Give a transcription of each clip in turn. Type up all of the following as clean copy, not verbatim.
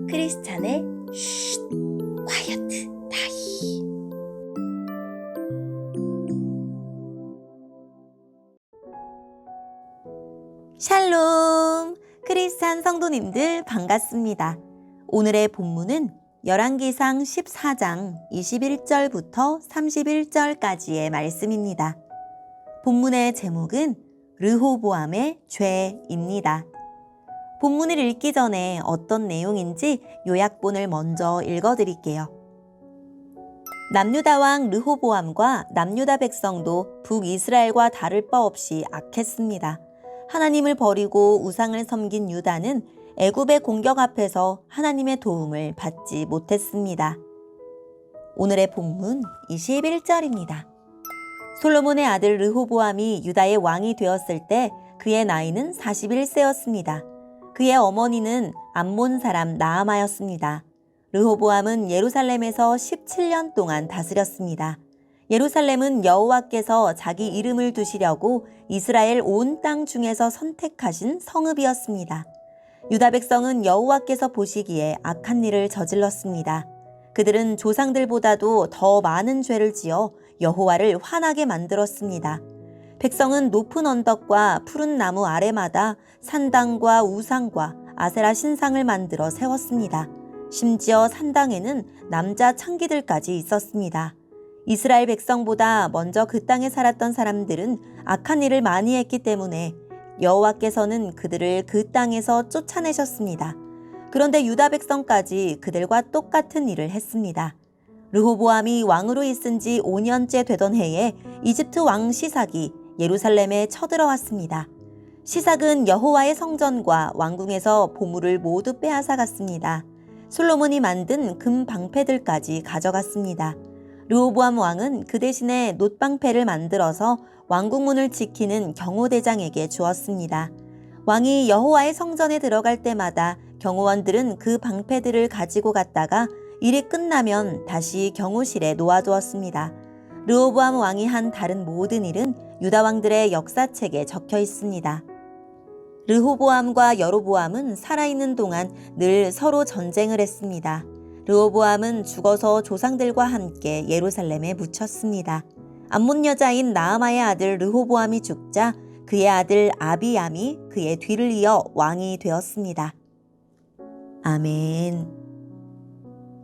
크리스찬의 쉿, 콰이어트 타임. 샬롬! 크리스찬 성도님들 반갑습니다. 오늘의 본문은 열왕기상 14장 21절부터 31절까지의 말씀입니다. 본문의 제목은 르호보암의 죄입니다. 본문을 읽기 전에 어떤 내용인지 요약본을 먼저 읽어드릴게요. 남유다 왕 르호보암과 남유다 백성도 북이스라엘과 다를 바 없이 악했습니다. 하나님을 버리고 우상을 섬긴 유다는 애굽의 공격 앞에서 하나님의 도움을 받지 못했습니다. 오늘의 본문 21절입니다. 솔로몬의 아들 르호보암이 유다의 왕이 되었을 때 그의 나이는 41세였습니다. 그의 어머니는 암몬 사람 나아마였습니다. 르호보암은 예루살렘에서 17년 동안 다스렸습니다. 예루살렘은 여호와께서 자기 이름을 두시려고 이스라엘 온 땅 중에서 선택하신 성읍이었습니다. 유다 백성은 여호와께서 보시기에 악한 일을 저질렀습니다. 그들은 조상들보다도 더 많은 죄를 지어 여호와를 화나게 만들었습니다. 백성은 높은 언덕과 푸른 나무 아래마다 산당과 우상과 아세라 신상을 만들어 세웠습니다. 심지어 산당에는 남자 창기들까지 있었습니다. 이스라엘 백성보다 먼저 그 땅에 살았던 사람들은 악한 일을 많이 했기 때문에 여호와께서는 그들을 그 땅에서 쫓아내셨습니다. 그런데 유다 백성까지 그들과 똑같은 일을 했습니다. 르호보암이 왕으로 있은 지 5년째 되던 해에 이집트 왕 시삭이 예루살렘에 쳐들어왔습니다. 시삭은 여호와의 성전과 왕궁에서 보물을 모두 빼앗아갔습니다. 솔로몬이 만든 금 방패들까지 가져갔습니다. 르호보암 왕은 그 대신에 놋방패를 만들어서 왕궁문을 지키는 경호대장에게 주었습니다. 왕이 여호와의 성전에 들어갈 때마다 경호원들은 그 방패들을 가지고 갔다가 일이 끝나면 다시 경호실에 놓아두었습니다. 르호보암 왕이 한 다른 모든 일은 유다 왕들의 역사책에 적혀 있습니다. 르호보암과 여로보암은 살아있는 동안 늘 서로 전쟁을 했습니다. 르호보암은 죽어서 조상들과 함께 예루살렘에 묻혔습니다. 암몬 여자인 나아마의 아들 르호보암이 죽자 그의 아들 아비암이 그의 뒤를 이어 왕이 되었습니다. 아멘.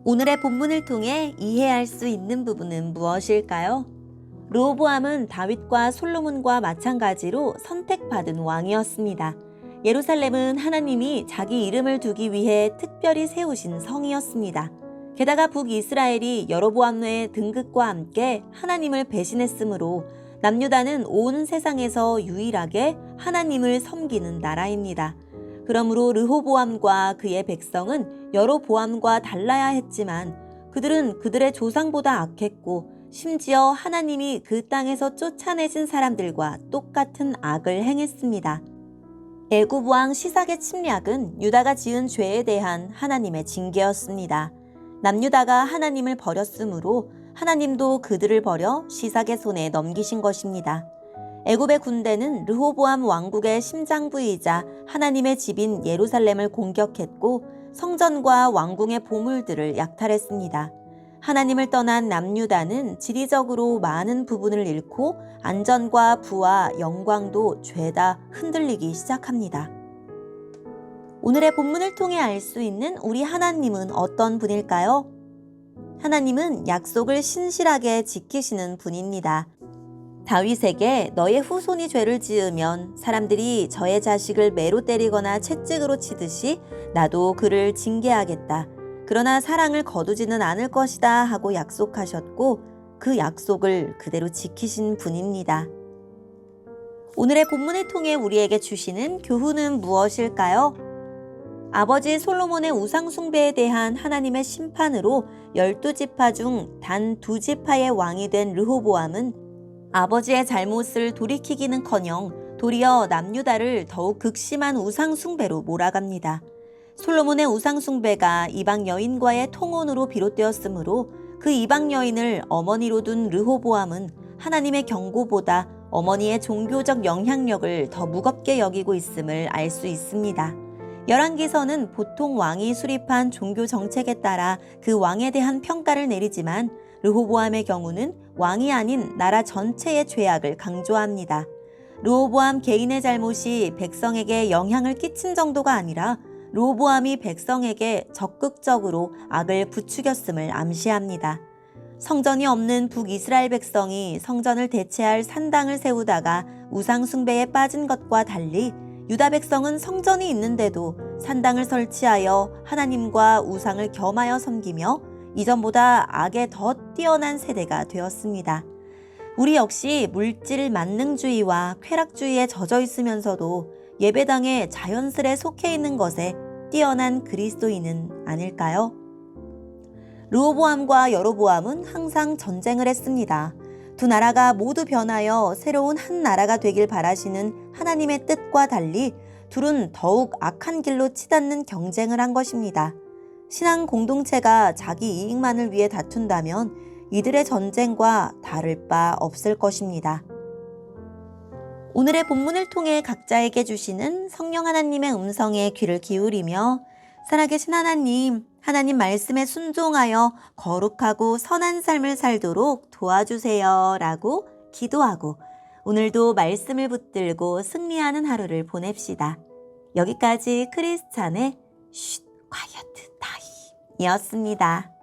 오늘의 본문을 통해 이해할 수 있는 부분은 무엇일까요? 르호보암은 다윗과 솔로몬과 마찬가지로 선택받은 왕이었습니다. 예루살렘은 하나님이 자기 이름을 두기 위해 특별히 세우신 성이었습니다. 게다가 북이스라엘이 여로보암의 등극과 함께 하나님을 배신했으므로 남유다는 온 세상에서 유일하게 하나님을 섬기는 나라입니다. 그러므로 르호보암과 그의 백성은 여로보암과 달라야 했지만 그들은 그들의 조상보다 악했고 심지어 하나님이 그 땅에서 쫓아내신 사람들과 똑같은 악을 행했습니다. 애굽 왕 시삭의 침략은 유다가 지은 죄에 대한 하나님의 징계였습니다. 남유다가 하나님을 버렸으므로 하나님도 그들을 버려 시삭의 손에 넘기신 것입니다. 애굽의 군대는 르호보암 왕국의 심장부이자 하나님의 집인 예루살렘을 공격했고 성전과 왕궁의 보물들을 약탈했습니다. 하나님을 떠난 남유다는 지리적으로 많은 부분을 잃고 안전과 부와 영광도 죄다 흔들리기 시작합니다. 오늘의 본문을 통해 알 수 있는 우리 하나님은 어떤 분일까요? 하나님은 약속을 신실하게 지키시는 분입니다. 다윗에게 너의 후손이 죄를 지으면 사람들이 저의 자식을 매로 때리거나 채찍으로 치듯이 나도 그를 징계하겠다. 그러나 사랑을 거두지는 않을 것이다 하고 약속하셨고 그 약속을 그대로 지키신 분입니다. 오늘의 본문을 통해 우리에게 주시는 교훈은 무엇일까요? 아버지 솔로몬의 우상 숭배에 대한 하나님의 심판으로 12지파 중 단 2지파의 왕이 된 르호보암은 아버지의 잘못을 돌이키기는커녕 도리어 남유다를 더욱 극심한 우상 숭배로 몰아갑니다. 솔로몬의 우상 숭배가 이방 여인과의 통혼으로 비롯되었으므로 그 이방 여인을 어머니로 둔 르호보암은 하나님의 경고보다 어머니의 종교적 영향력을 더 무겁게 여기고 있음을 알 수 있습니다. 열왕기서는 보통 왕이 수립한 종교 정책에 따라 그 왕에 대한 평가를 내리지만 르호보암의 경우는 왕이 아닌 나라 전체의 죄악을 강조합니다. 르호보암 개인의 잘못이 백성에게 영향을 끼친 정도가 아니라 르호보암이 백성에게 적극적으로 악을 부추겼음을 암시합니다. 성전이 없는 북이스라엘 백성이 성전을 대체할 산당을 세우다가 우상 숭배에 빠진 것과 달리 유다 백성은 성전이 있는데도 산당을 설치하여 하나님과 우상을 겸하여 섬기며 이전보다 악에 더 뛰어난 세대가 되었습니다. 우리 역시 물질 만능주의와 쾌락주의에 젖어 있으면서도 예배당에 자연스레 속해 있는 것에 뛰어난 그리스도인은 아닐까요? 르호보암과 여로보암은 항상 전쟁을 했습니다. 두 나라가 모두 변하여 새로운 한 나라가 되길 바라시는 하나님의 뜻과 달리 둘은 더욱 악한 길로 치닫는 경쟁을 한 것입니다. 신앙 공동체가 자기 이익만을 위해 다툰다면 이들의 전쟁과 다를 바 없을 것입니다. 오늘의 본문을 통해 각자에게 주시는 성령 하나님의 음성에 귀를 기울이며 살아계신 하나님 말씀에 순종하여 거룩하고 선한 삶을 살도록 도와주세요 라고 기도하고 오늘도 말씀을 붙들고 승리하는 하루를 보냅시다. 여기까지 크리스찬의 쉿 콰이어트 타임이었습니다.